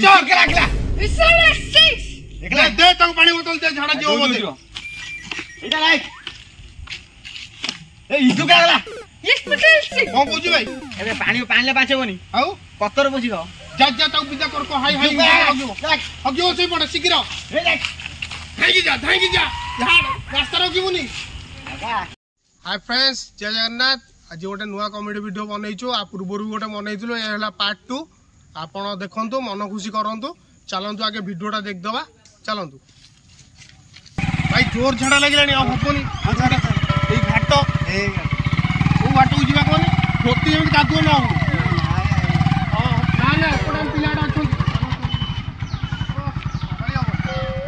चल के रखला देखला दे तक पानी बोतल दे झाड़ा जो बोल इटा लाइक ए इजु का गला कौन पूछी भाई ए पानी पानी ले बाचबनी आउ पत्थर पूछी गो जा जा तक बिदा कर को हाई हाई हगियो से पड़ शीघ्र ए देख धाई जा रास्ता रोकिबुनी हाय फ्रेंड्स जय जगन्नाथ आज गोटे नुआ कॉमेडी वीडियो बनईचु आ पूर्व गोटे बनईथिलु ए हला पार्ट 2 आपण देखंतु मन खुशी करंतु चलंतु आगे वीडियोटा देख दबा चलंतु भाई जोर झाड़ा लागलानी आ हबनी ए घाट ए ओ घाट को जीवा कोनी धोती एम कादुओ न हो ना अपन पिलाडा अछन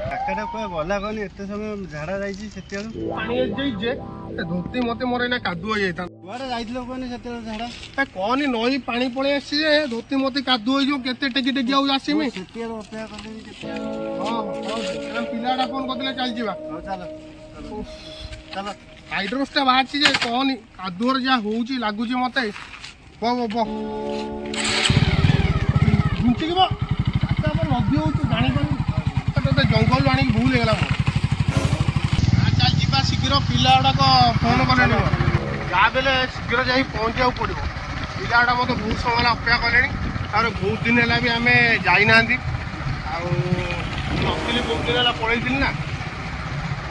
काकाडा को गला कोनी एते समय झाड़ा जाईची सेते पानी जई जे धोती मते मोरे ना कादुओ जाईता कुआडे जाईतलो कोनी सेते झाड़ा ए कोनी नई पानी पळे आसी जे धोती मते कादुओ जो केते टेकी टेकी आउ आसीमी सेते अपेक्षा करले केते हां पिलाडा फोन करले चल जीवा हो चलो चलो हाइड्रोस्टा बाहर जे कोनी कादुओर जा होउची लागुची मते बो घुंची के काका पर लगी हो तू जानी पानी तो जंगल आनी भूल हेगला चल जीवा शीघ्र पिला गुड़ाक फोन कले जहाँ बेले शीघ्र जा पहुँचा पड़ो पिला गुड़ा मतलब बहुत समय अपेक्षा कले तार बहुत दिन है भी आम जाना नथी बहुत दिन है पलैली ना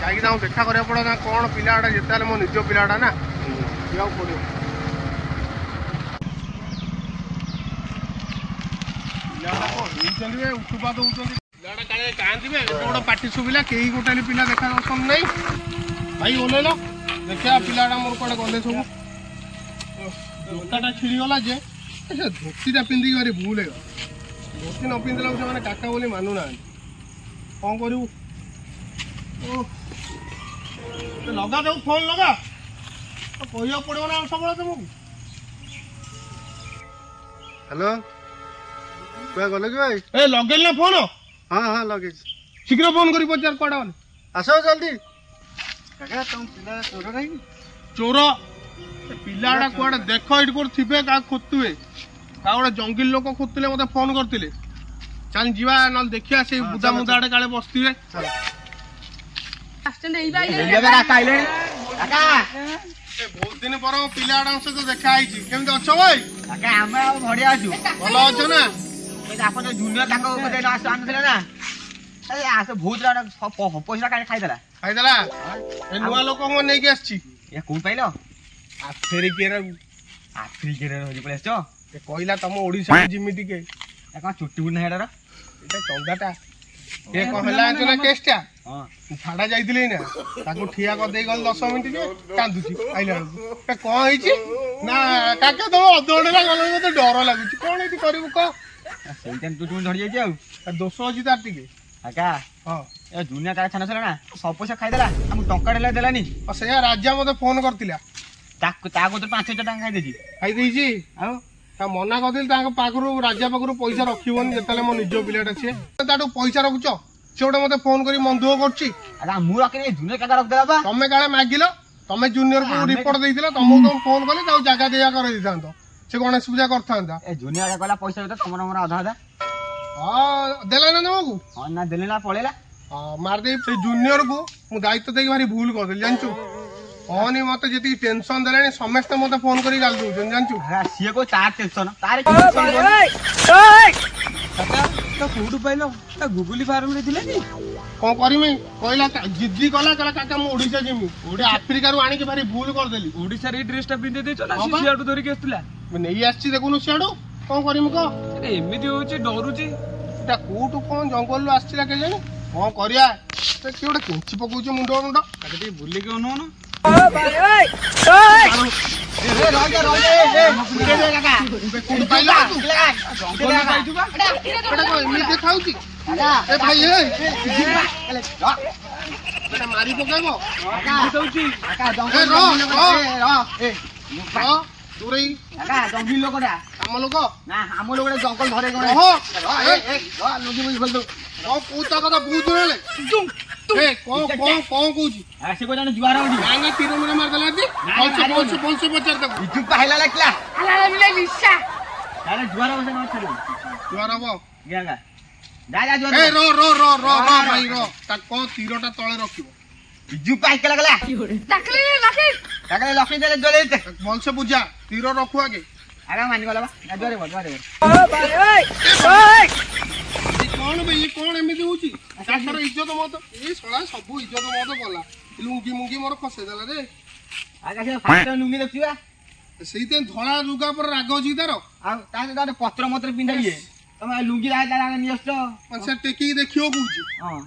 जा देखा करा पड़ा ना कौन पिला गुड़ा जिते मो निज पिलाटा ना जा पड़ो पिला उठुपात होती काले कांदे गोटे पार्टी शुविला कई गोटे पिला देखा दर्शन नहीं भाई ओल्ल देखा पिलाटा मोर कड़े गले सब जोताटा छिड़गला जे धोतीटा पिंधिक भारी भूल है धोती न पिंधला से काका बोली मानुना कौन करू लगा दो फोन लगा कह पड़ो ना सब तुमको हेलो गल कि भाई ए लगे ना फोन हाँ हाँ लगे शीघ्र फोन करी पचार कड़ा आस जल्दी काका तुम पिला चोर नहीं चोर पिलाटा कुआडे देख ये थे क्या खोदुए क्या गोटे जंगल लोक खोदुले मत फोन करते चल जीवा ना देखिया से बुदा मुदा आड़े काले बसते बहुत दिन पर पिलाटा सहित देखा केमी अच्छ भाई बढ़िया अच्छु भल अच्छ ना आप जूनियर ना बहुत पैसा खाईदेला खाईदेला नुआ लोक नहीं आसी कौन पाइल आफ्रिकेर पलि कहला तुम ओडिशा जिमिति के चुट्टी बुना हेडार चंदाटा ये कहला केसटा छाड़ा जाइए ना ठिया करदे गल 10 मिनिट कांदुची आइला कौन है ना काका तुम अधघंटा गल मत डर लगुच कौन ये करू कह झड़ी जाइए दोष अच्छी तार टे काका हाँ ए दुनिया तार छान ना सब पैसा खाईदेला टंका देलानी से राजा मत फोन करता 5,000 टଙ୍କା खाईदे मना कर पाखर राजा पाखर पैसा रखन जो मो निज पिलाटा सी पैसा रखुच से गोटे मत फोन कर मन दुख कर तमें काले मागिल तमें जूनियर को रिपोर्ट देते तुमको फोन कले जगह दिया कर से गणेश पूजा कर जूनियर कहला पैसा तुम अधा अधा हाँ देला ना तुमको हाँ ना देले ना पड़ेला हाँ मारदे से जूनियर को मु दायित्व देकी भारी भूल कर जानचु कौन मत जी टेंशन देलानी समस्ते मत फोन कर गाल दौन जानचु सी को तार टेंशन तार कौटू पाइल गुगुली फार्म कौन करमी कहला जिद्दी कला काका मुझे ओडिशा जिमी गोटे आफ्रिकार आनिक भारी भूल करदेली ओडिशा रे ड्रेसटा पिंधे देछो ना सियाडू धरिक आस्तिला नहीं आछि देखुनु सियाडू कौन करमी कह एमिति होछि डरुछि एटा कोटू कौन जंगल आछिला के जानी कौन करिया से कि गोटे केंची पकाउछ मुंड मुंड काका टी बुल्ली के ओनो न ओ भाई ओए ओए ए रोजे ए काका कोन पाइला तू जंगल पाइछु बा एटा को एमिति खाउछि ए भाई ए बेटा मारी पकाबो काका कहउछि काका जंगल ए तुरई काका जंगल लोकटा हम लोक ना हम लोक जंगल धरे गणे हो ए ए लगी मुई बोल दो ओ पूता कथा बहुत रे ए कौन कहूची से को जाने जुआरा होडी ना ना तीर में मार देला ती 500 तक इजु पहला लागला हला मिले लिसा अरे जुआरा बसे न छड़ी जुआरा बो गंगा जा जा जो ए रो रो रो रो रो भाई रो ताको तीरटा तळे रखिबो बिजू पाई के लगला टाकले लखी दे जोले बोल से बुझा तीर रखु आगे आगा मानी गला बा जोरे बोल जोरे ओ भाई ओए कौन बे ये कौन एमिति होची ताकर इज्जत मत ए सळा सब इज्जत मत गला लुंगी मुंगी मोर खसे देला रे आगा से फाट लुंगी देखिबा सेइते धळा लुगा पर राग अछि तार आ ता पत्र मत्र पिंधाइए तमे लुंगी ला नियस्ट से टेकी देखियो बुझी हां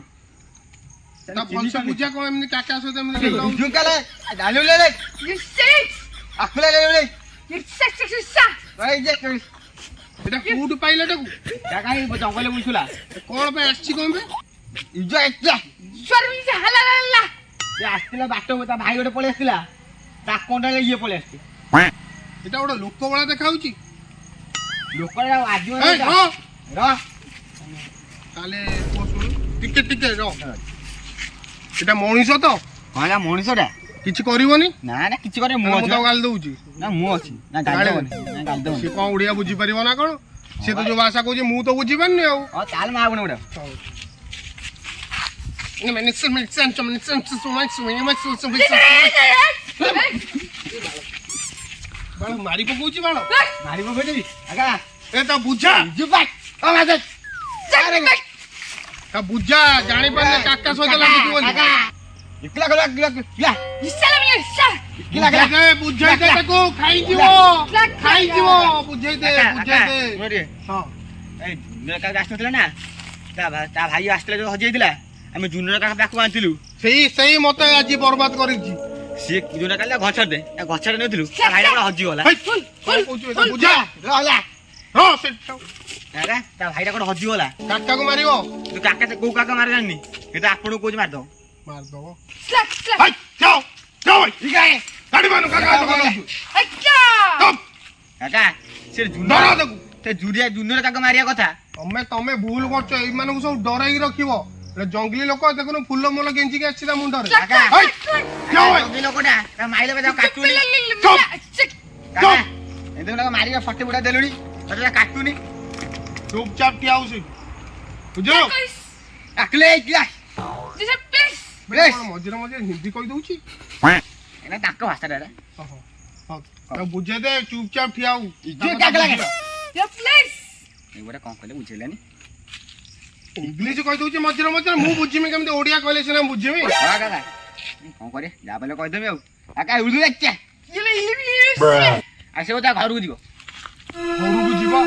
ता बोल से बुझा कोन एमिति काका सहित एमिति लुंगी काले डालू ले यू सिट आखले ले यू सिट भाई जे एटा फूड पाइला टाकू जागा ही जंगल बुलछुला कोन पे आछि कोन बे इजो एकला सर्वी से हला हला ये आस्तिला बाटो ता भाई गोटे पळे आस्तिला ता कोंडा ये पळे आस्ति एटा ओडा लोक बळा देखाउची लोकरा आजु ए रो रो ताले पोसु टिके टिके रो एटा मनिषो तो हाला मनिषोडा किछि करिवोनी ना ना किछि करे मु तो गाल दउची ना मु अछि ना गाल दो से कोन उड़िया बुझी परिवो ना कोन से तो जो भाषा कहू मु तो बुझी पानी आ हां ताल मा आबन उडा ने मैंने बाळ मारी पकोची बाळ मारी पकोची आगा ए ता बुझा जुबा ओ माजे अरे ता बुझा जानि पाले काका सहित लागिति बोली इकला गला ला इसाला मिले इसा इकला गला बुझाई दे ताको खाई जीवो बुझाई दे मोरे हां ए जुनियर का गाछ नथला ना ता भाई आस्तले जो हजेई दिला हमें जुनियर का बाकु आंतिलु सही मते आज बर्बाद करिछि से जुनियर काला गछर दे गछर नेथिलु ता भाई रा हजी होला बुझा रहला रो से अरे ता भाई रा कोन हजी होला काका को मारिबो तू काका से को काका मार जानी ए तो आपन को मार दो हाय जाओ जाओ ठीक है गाड़ी मानो काका तो मानो अच्छा काका से जुनियर ते जुनियर काका मारिया कथा तमे भूल करछ ए मानको सब डराई रखिबो जंगली लोक देखो फुल मोल गेंजी के आछिदा मुंडर जंगली लोकटा ता माइले बजा काटुनी काका एदे लोक मारिया फटे बुडा देलुनी तटा काटुनी चुपचाप टियाउ से बुझो अकले किया जैसे प्लीज मजरे मजरे हिंदी कहि दउची एना ताक भाषा रे हां तो बुझे दे चुपचाप टियाउ जे काक लागे ये प्लीज एगोटा कोन कहले बुझेलानी इंग्लिश कहि दउची मजरे मजरे मु बुझिमे केमते ओडिया कहले सिना बुझिमे हां काका कोन करे जा बले कहि देबे काका उलु देखचे आसे ओता घर को दियो घर को जीवा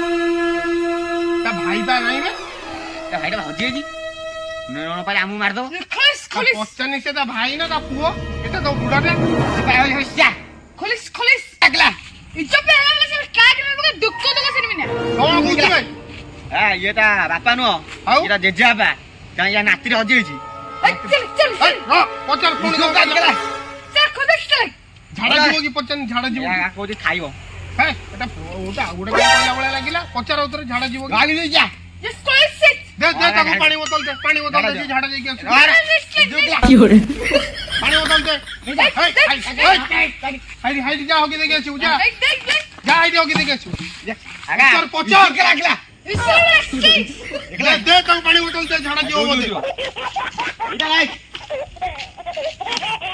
ता भाई बा नहीं रे ता भाई ता हजे जी न पाले आमु मार दो खलिस पचनी से ता भाई ना ता पुओ एटा तो बुडाटे पाय होइसा खलिस अगला इज्जत पे हला से काट में मगे दुख दुख से मिने कौन बुझी भाई हां ये ता बापा नो एटा जेजा बा का या नाती रे हजे जी चल हां पचर पुणी को काट गला चल खुद चल झाड़ा जीवो की पचन झाड़ा जीवो या कोजी खाइबो है एटा ओटा उडे कहला वाला लागिला पचर उतर झाड़ा जीवो गाली ले जा जस्ट कोई सिट दे ताको पानी बोतल दे झाड़ा जाई के की हो रे पानी बोतल दे हाय जा होके देखे छु जा जा हाय होके देखे छु आगा पचर के लागला दे ताको पानी बोतल दे झाड़ा जीवो बोले इधर आई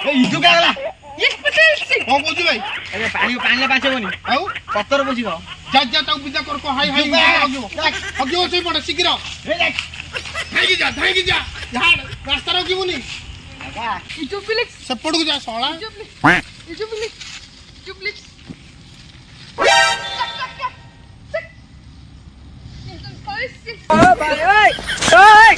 ए इजु के लागला ये पटेल से ओ बुझी भाई अरे पानी ले पाछे बनी आउ पत्थर बुझिबो जा ताको पिजा कर को हाय हगियो से पड़ शीघ्र धाई जा झाड़ रास्ता रोकिबुनी आगा इजु प्लीज सपड़ को जा सोला इजु प्लीज ओ भाई ओए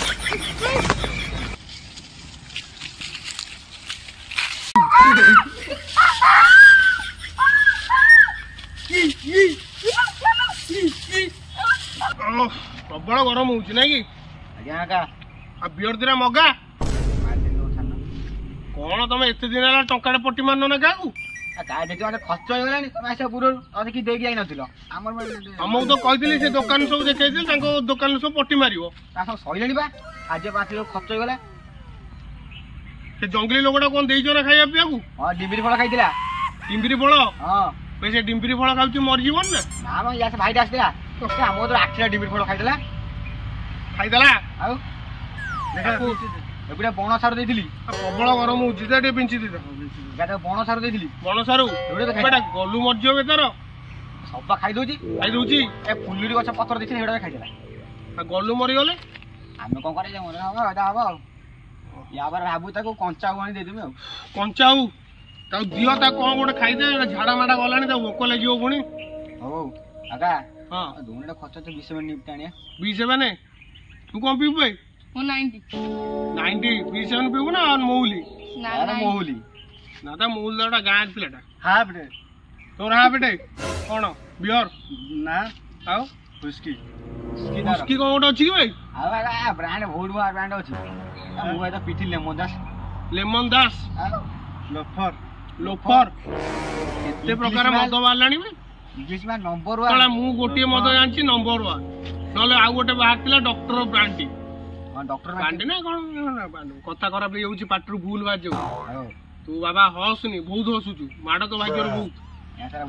प्रबल गरम होउची ना कि आज्ञा का आ बियर दिना मगा कौन तुम एत दिन है टंका पट्टी मारन ना क्या खर्च हो गला पूर्व कि देगी आई नथिलो हमको तो कही से दुकान सब देखा दुकान सब पट्टी मार सैलानी बा आज 5 लोग खर्च हो गला से जंगली लोकटा कौन देइछ ना खाइया पिया को हां डिम्बिरी फल खाइदिला डिम्बिरी फल हां से डिम्बिरी फल खाउची मर जीवन ना ना म या से भाई आसला तो हम तो 8 डिम्बिरी फल खाइदिला खाइदला ଆଉ ଏପଟେ ବଣ ସାର ଦେଇଥିଲି ପ୍ରବଳ ଗରମ ହଉଛି ଟିକେ ପିଞ୍ଚି ଦେଇଥା ବଣ ସାର ଦେଇଥିଲି ବଣ ସାରୁ ଏଟା ଗଲୁ ମରିଯିବ ବେତାର ସବା ଖାଇଦଉଛି ଏ ଫୁଲୁରି ଗଛ ପତ୍ର ଦେଇଥିଲି ସେଗୁଡା ଖାଇଦେଲା ଗଲୁ ମରିଗଲେ ଆମେ କଣ କରିବା ମନେ ହବ ଏଇଟା ହବ ଆଉ ୟା ପରେ ଭାବୁ ତାକୁ କଞ୍ଚା ହଉ ଆଣି ଦେଇଦେବି ଆଉ କଞ୍ଚା ହଉ ତାକୁ ଦିଅ ତାକୁ କଣ ଗୋଟେ ଖାଇଦେ ଝାଡା ମାଡା ଗଲାଣି ତାକୁ ଭୋକ ଲାଗିବ ପୁଣି ହଉ ଆକା ହଁ ଧୁଣଟା ଖର୍ଚ୍ଚ ତ B7 ନିପ୍ଟ ଆଣିଆ B7 ତୁ କଣ ପିଇବୁ ଭାଇ ମୁଁ 90 B7 ପିଇବୁ ନା ମହୁଲି ମହୁଲି ନା ତା ମହୁଲି ଗୋଟେ ଗାଁ ପିଲାଟା ହାଫ୍ ଡେ ତୋର ହାଫ୍ ଡେ କଣ ବିୟର ନା ଆଉ ହୁସ୍କି ହୁସ୍କି କଣ ଗୋଟେ ଅଛି କି ଭାଇ ଆଉ ଆକା ବ୍ରାଣ୍ଡ ବହୁତ ବଡ଼ ବ୍ରାଣ୍ଡ ଅଛି ମୁଁ ଏଟା ପିଠି ଲେମନ ଦାସ ଲୋଫର କେତେ ପ୍ରକାର ମଦ ବାହାରିଲାଣି ଭାଇ ଇଂଲିଶ ମ୍ୟାନ୍ ନମ୍ବର 1 ମୁଁ ଗୋଟିଏ ମଦ ଜାଣିଛି ନମ୍ବର 1 ନହେଲେ ଆଉ ଗୋଟେ ବାହାରିଥିଲା ଡକ୍ଟର ବ୍ରାଣ୍ଡି ଡକ୍ଟର ବ୍ରାଣ୍ଡି ନା କଣ କଥା ଖରାପ ହେଇଯାଉଛି ପାଟିରୁ ଭୁଲ ବାହାରି ଯାଉଛି ତୁ ବାବା ହସୁନି ବହୁତ ହସୁଛୁ ମାଡ଼ ତ ଭାଗ୍ୟର ବହୁତ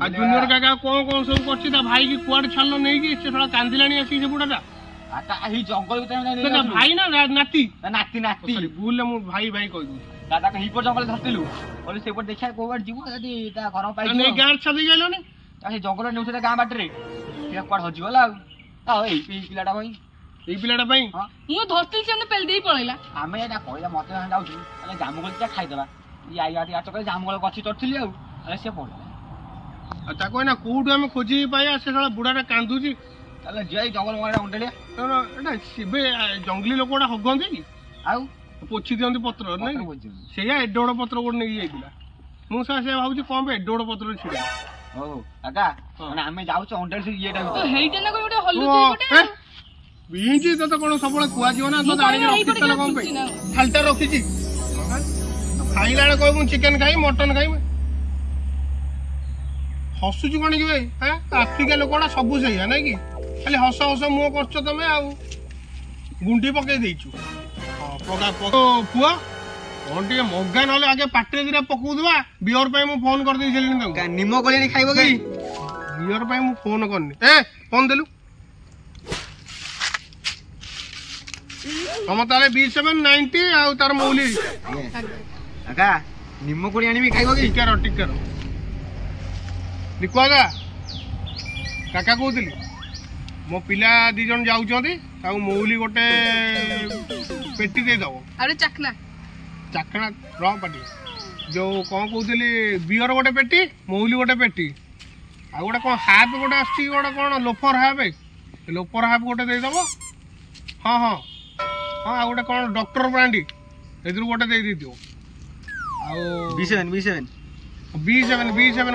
ଆଉ ଜୁନିୟର କାକା କଣ କଣ ସବୁ କରୁଛି ତା ଭାଇ କି କୁଆଡେ ଛାଡିଲ ନେଇକି ସେ ଶଳା କାନ୍ଦିଲାଣି ଆସିକି ସେ ବୁଢାଟା ଏଇ ଜଙ୍ଗଲ ଭାଇ ନା ନାତି ନାତି ଭୁଲରେ ମୁଁ ଭାଇ କହିଦଉଛି ଦାଦା ହେଇପଟ ଜଙ୍ଗଲ ଧରିଥିଲୁ କହିଲି ସେପଟେ ଦେଖିବା କୋଉଆଡେ ଯିବୁ ଯଦି ତା ଘର ପାଇ ଗାଁ ଛାଡ଼ି ଗଲନି ସେ ଜଙ୍ଗଲ ନେଉଥିଲେ ଗାଁ ବାଟରେ ସେ କୁଆଡେ ହଜିଗଲା ଆଉ ଏଇ ପିଲାଟା ପାଇଁ ମୁଁ ଧରିଥିଲି ସେ ପେଲି ଦେଇ ପଳେଇଲା ଆମେ ଏଇଟା କହିଲା ମତେ ଯାଉଛୁ ତାହେଲେ ଜାମୁକୋଳି ଟା ଖାଇଦେବା ଇଏ ଜାମୁକୋଳି ଗଛ ଚଢୁଥିଲି ଆଉ ସେ ପଳେଇଲା ଆଉ ତାକୁ ଏଇନା କୋଉଠୁ ଆମେ ଖୋଜି ପାଇବା ସେ ଶଳା ବୁଢାଟା କାନ୍ଦୁଛି ତାହେଲେ ଯିବା ଏଇ ଜଙ୍ଗଲ ମଙ୍ଗଳା ଉଣ୍ଡେଳିଆ ଏଟା ଏବେ ଜଙ୍ଗଲି ଲୋକଟା ହଗନ୍ତି କି ଆଉ ପୋଛି ଦିଅନ୍ତି ପତ୍ର ନାଇଁ ସେଇଆ ଏଡେ ବଡ ପତ୍ର ଗୋଟେ ନେଇକି ଯାଇଥିଲା ମୁଁ ସେ ଭାବୁଛି କଣ ପାଇଁ ଏଡେ ବଡ ପତ୍ରରେ ଛିଡା ହଉ ଆକା ଆମେ ଯାଉଛୁ ଅଣ୍ଡେଳି ଇଏଟା ହେଇଟା ନା ଗୋଟେ ହଲୁଛି ଗୋଟେ ବିଞ୍ଚି ତତେ କଣ ସବୁବେଳେ କୁହାଯିବ ନା ତତେ ଆଣିକି ରଖିଥିଲା କଣ ପାଇଁ ଖାଲିଟା ରଖିଛି ଖାଇଲା ବେଳେ କହିବୁ ଚିକେନ ଖାଇ ମଟନ ଖାଇବି ହସୁଛୁ କଣ କି ଭାଇ ଆଫ୍ରିକା ଲୋକଟା ସବୁ ସେଇଆ ନାଇଁ କି ଖାଲି ହସ ହସ ମୁହଁ କରୁଛ ତମେ ଆଉ ଗୁଣ୍ଡି ପକେଇ ଦେଇଛୁ ପୁଅ କଣ ଟିକେ ମଗା ନହେଲେ ଆଗେ ପାଟିରେ ଦିଟା ପକଉଥିବା ବିୟର ପାଇଁ ମୁଁ ଫୋନ କରିଦେଇଥିଲି ତାକୁ ନିମ କୋଳି ଖାଇବ କି ବିୟର ପାଇଁ ମୁଁ ଫୋନ କରିନି ଫୋନ ଦେଲୁ ତମ ତାହେଲେ B7 90 ଆଉ ତାର ମୌଲି ନିମ କୋଳି ଆଣିବି ଖାଇବ କି ଟିକାର ନିକୁଆଗା କାକା କହୁଥିଲି ମୋ ପିଲା 2 ଜଣ ଯାଉଛନ୍ତି ଆଉ ମୌଲି ଗୋଟେ ପେଟି ଦେଇଦବ ଆରେ ଚାକଣା ରହ ପାଟି ଯୋଉ କଣ କହୁଥିଲି ବିୟର ଗୋଟେ ପେଟି ମୌଲି ଗୋଟେ ପେଟି ଆଉ ଗୋଟେ କଣ ହାଫ୍ ଗୋଟେ ଆସୁଛି ଗୋଟେ କଣ ଲୋଫର ହାଫ୍ ଗୋଟେ ଦେଇଦବ ହଁ ଆଉ ଗୋଟେ କଣ ଡକ୍ଟର ବ୍ରାଣ୍ଡି ଏଥିରୁ ଗୋଟେ ଦେଇଦିଅ ଆଉ B7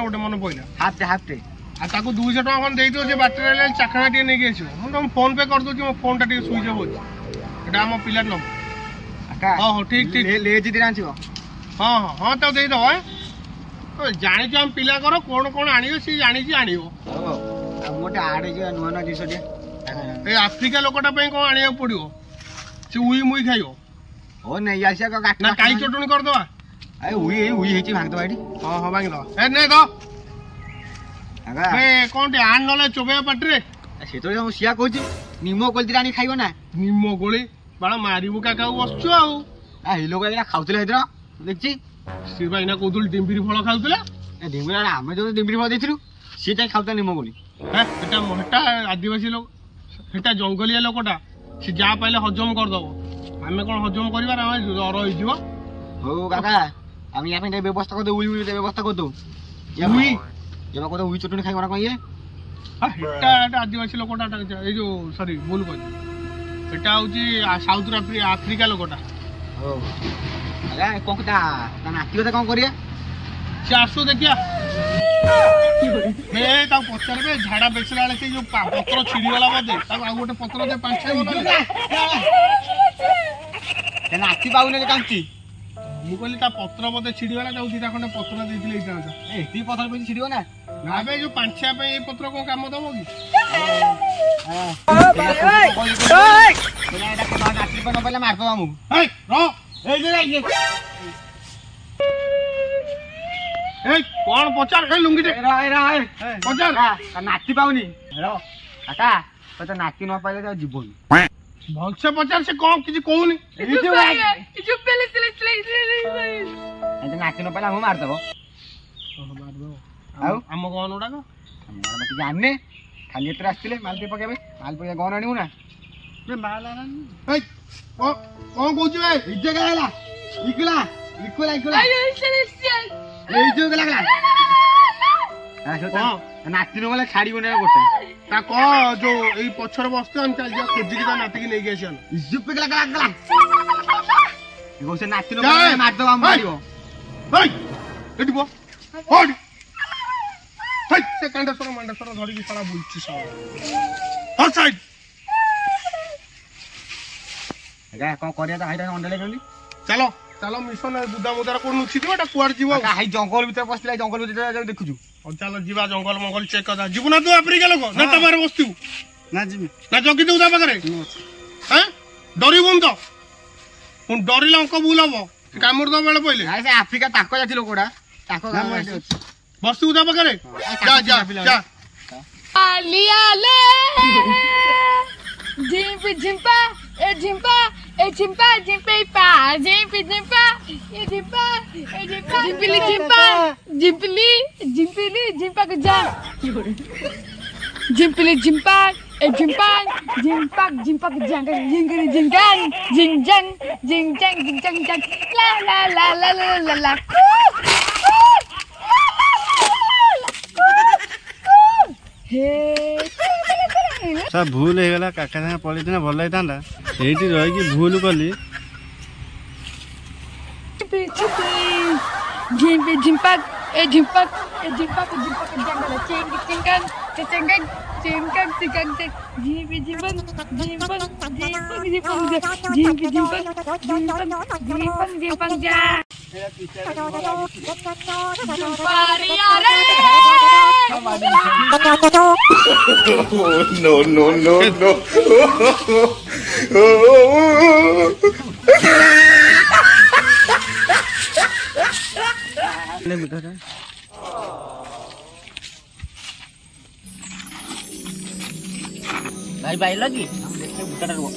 ଗୋଟେ ମନେ ପଇଲା ହାଫ୍ ଟେ ଆଉ ତାକୁ 200 ଟଙ୍କା ଖଣ୍ଡେ ଦେଇଦିଅ ସେ ବାଟରେ ହେଲେ ଚାଖଣା ଟିକେ ନେଇକି ଆସିବ ମୁଁ ତମ ଫୋନ ପେ କରିଦଉଛି ମୋ ଫୋନଟା ଟିକେ ସୁଇଚ୍ ଅଫ୍ ଅଛି ଏଟା ଆମ ପିଲାର ନମ୍ବର ହଉ ଠିକ ହଁ ତାକୁ ଦେଇଦବ ଜାଣିଛ ଆମ ପିଲାଙ୍କର କଣ ଆଣିବ ସିଏ ଜାଣିଛି ଆଣିବ ଏଇ ଆଫ୍ରିକା ଲୋକଟା ପାଇଁ କଣ ଆଣିବାକୁ ପଡିବ ସେ ଉଇ ମୁଇ ଖାଇବ ନା କାଇ ଚଟଣି କରିଦବା ଭାଙ୍ଗିଦବା କଣ ଟିକେ ଆଣ ନହେଲେ ଚୋବେଇବା ପାଟିରେ ସେତେବେଳେ ମୁଁ ସିଆ କହୁଛି ନିମ କୋଳି ଦିଟା ଆଣି ଖାଇବ ନା ନିମ କୋଳି ବାଳ ମାରିବୁ କାକାକୁ ବସୁଛୁ ଆଉ ଏଇ ଲୋକ ଖାଉଥିଲେ ଏଥର ଦେଖିଛି ସେ ବା ଏଇନା କହୁଥିଲି ଡିମ୍ବିରି ଫଳ ଖାଉଥିଲା ଆମେ ଯୋଉ ଡିମ୍ବିରି ଫଳ ଦେଇଥିଲୁ ସିଏ ଯାଇ ଖାଉଥିଲା ନିମ କୋଳି ସେଟା ଆଦିବାସୀ ଲୋକ ସେଟା ଜଙ୍ଗଲିଆ ଲୋକଟା ସେ ଯାହା ପାଇଲେ ହଜମ କରିଦବ ଆମେ କଣ ହଜମ କରିବାର ଆମେ ଜର ହେଇଯିବ ହଉ କାକା ଆମେ ୟା ପାଇଁ ବ୍ୟବସ୍ଥା କରିଦଉ ବ୍ୟବସ୍ଥା କରିଦଉ ଉଇ ଚଟଣି ଖାଇବ ନା କଣ ଏଟା ଆଦିବାସୀ ଲୋକଟା ଏଇ ଯୋଉ ସରି ଭୁଲ କହିଲି ଏଟା ହଉଛି ସାଉଥ ଆଫ୍ରିକା ଲୋକଟା ନାତି କଥା କଣ କରିବା ସେ ଆସୁ ଦେଖିଆ ତାକୁ ପଚାରିବେ ଝାଡା ବେସିଲା ବେଳେ ସେ ଯୋଉ ପତ୍ର ଛିଡିଗଲା ବୋଧେ ତାକୁ ଆଉ ଗୋଟେ ପତ୍ର ଦେ 5-6 ନାତି ପାଉନି କାଞ୍ଚି ମୁଁ କହିଲି ତା ପତ୍ର ବୋଧେ ଛିଡିଗଲା ତାକୁ 2ଟା ଖଣ୍ଡେ ପତ୍ର ଦେଇଥିଲେ ହେଇଥାନ୍ତା ଏତିକି ପତ୍ର ପାଇଁ ଛିଡିବ ନା ଭାବେ ଯୋଉ 5-6 ପାଇଁ ଏଇ ପତ୍ର କଣ କାମ ଦବ କି ମାରିଦବା ମୁଁ କଣ ପଚାର ଲୁଙ୍ଗିଟେ ପଚାର ନାତି ପାଉନି ନାତି ନ ପାଇଲେ ଯିବନି ଭଲସେ ପଚାର ସେ କଣ କିଛି କହୁନି। ନାଚି ନ ପାଇଲା ମୁଁ ମାରିଦବ ଆଉ ଆମ ଗହନ ଗୁଡାକ ଜାଣିନେ ଖାଲି ଏତେ ଆସିଥିଲେ ମାଲ ଟିକେ ପକେଇବେ ମାଲ ପକେଇବା ଗହନ ଆଣିବୁ ନା କଣ କହୁଛୁ ଭାଇ ଇଜେ ହେଲା ଇକୁଲା ଇକୁଲା ଇକୁଲା ଏଇ ଯୋଉ ଗଲା ଗଲା ନାଚିନ ଗଲେ ଛାଡିବନି ଗୋଟେ ତା କହ ଯୋଉ ଏଇ ପଛରେ ବସିଥିବ ଆମେ ଚାଲି ଯିବା ଖୋଜିକି ତା ନାତିକି ନେଇକି ଆସିବା ଇଜୁପ ଗଲା ଗଲା ଗଲା ସେ ନାଚିନ ମାରିଦବ ଆମ ମାରିବ ଏଠି ପୁଅ ହଟ୍ ସେ କାଣ୍ଡେଶ୍ୱର ମାଣ୍ଡେଶ୍ୱର ଧରିକି ସାରା ବୁଲୁଛି କଣ କରିବା ତ ଭାଇଟା ଅଣ୍ଡେଲେ କଲି ଚାଲ ଚାଲ ମିଶନ ବୁଦା ମୁଦାର କୋଉ ନୁଚିଥିବ ଏଟା କୁଆଡେ ଯିବ ଭାଇ ଜଙ୍ଗଲ ଭିତରେ ପଶିଲା ଜଙ୍ଗଲ ଭିତରେ ଦେଖୁଛୁ ଚାଲ ଯିବା ଜଙ୍ଗଲ ମଙ୍ଗଲ ଚେକ୍ କରିବା ଯିବୁ ନା ତୁ ଆଫ୍ରିକା ଲୋକ ନା ତା ପାଖରେ ବସିଥିବୁ ନା ଯିବି ନା ଜଗିଥିବୁ ତା ପାଖରେ ଡରିବୁନି ତ ପୁଣି ଡରିଲେ ଅଙ୍କ ଭୁଲ ହବ କାମୁଡି ଦବ ବେଳେ ପଇଲେ ସେ ଆଫ୍ରିକା ତାଙ୍କ ଜାତି ଲୋକଟା ତାଙ୍କ ବସିଥିବୁ ତା ପାଖରେ ଯା ଯା ଯା झिम्पी झिम्पा ए झिम्पा ए झिम्पा झिम्पे पा झिम्पी झिम्पा ए झिम्पा झिम्पली झिम्पा झिम्पली झिम्पली झिम्पा के जा झिम्पली झिम्पा ए झिम्पा झिम्पा झिम्पा के जा झिंगरी झिंगन झिंगजन झिंगजन झिंगजन जन ला ला ला ला ला ला ला हे सब भूल हो गला काका सागे पलि भल लगी था ये रही भूल कली झिम्पी झिम्पक ए झिम्पक ए झिम्पक झिम्पक जंगल चिंग चिंगन चिंगन चिंगन चिंगन झिम्पी झिम्पक झिम्पक झिम्पक झिम्पक झिम्पी झिम्पक झिम्पक झिम्पक झिम्पक जा पारिया रे no no no no भाई भाई लगी देखते बुटा रुआ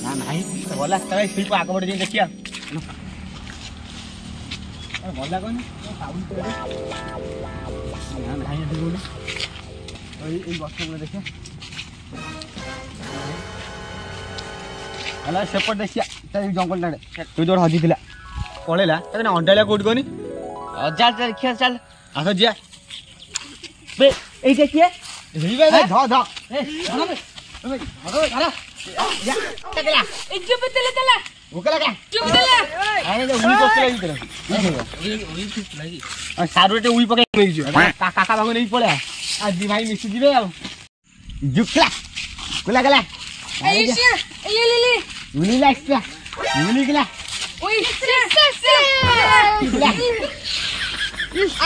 ना नहीं बोला तब शिल्प आगे बढ़ जाए देखिए बोला कौन साउंड तो ना नहीं अभी बोले এই গছগুলো দেখে ହେଲା ସେପଟ ଦେଖିଆ ଏଇ ଜଙ୍ଗଲଟାରେ ତୁ ଯୋଉଠି ହଜିଥିଲା ପଳେଇଲା ତାକୁ ନା ଅଣ୍ଡାଳିଆ କୋଉଠି କହନି ଚାଲ ଚାଲ ଦେଖିଆ ଚାଲ ଆସ ଯିଆ ବେ ଏଇଟା କିଏ ଧ ଧ ସାରୁ ଉଇ ପକେଇ ନେଇଯିବ କାକା ପାଖକୁ ନେଇକି ପଳେଆ आज भाई मिसी जीवे आ जुकला कुला गला आयुष्य ये ले मुली लाइक्स मुली गला ओए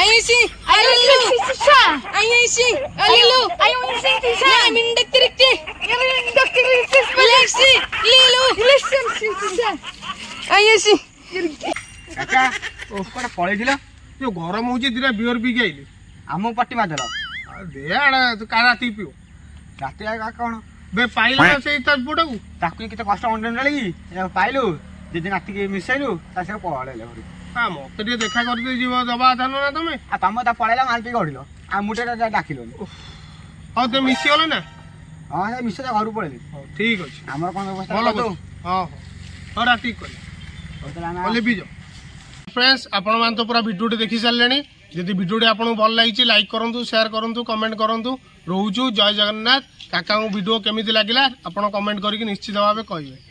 आयुष्य आयुष्य आयुष्य अलिलो आयुष्य या मिंडक तिरकते या मिंडक तिरकते लेक्सी लीलो लेक्सी आयुष्य काका ओ कोडा पळे दिला जो गरम होची दिरा बियर पी गइली आमो पट्टी मादला दे आड़ा तू का राती पियो राती आ कोन बे पाइला से त पुडकू ताकू केते कष्ट अंडन डाली पाइलु जे दिन राती के मिसाइलु ता से पळेले घरी हां मते टे देखा कर दे जीव दबा जानो ना तमे आ तम ता पळेला माल पी गडिलो आ मुटे डाकिलो हां ते मिसी होले ना हां से मिसे ता घरु पळेली ठीक अछि हमर कोन व्यवस्था बोलो तो हां हां राती कर ओले भी जाओ फ्रेंड्स आपण मान तो पूरा वीडियो देखि सारलेनी यदि वीडियो आपको भल लगी लाइक करूँ शेयर करूँ कमेंट करूँ रोचु जय जगन्नाथ काका वीडियो केमी लगे आप कमेंट करके निश्चित भाव कहे।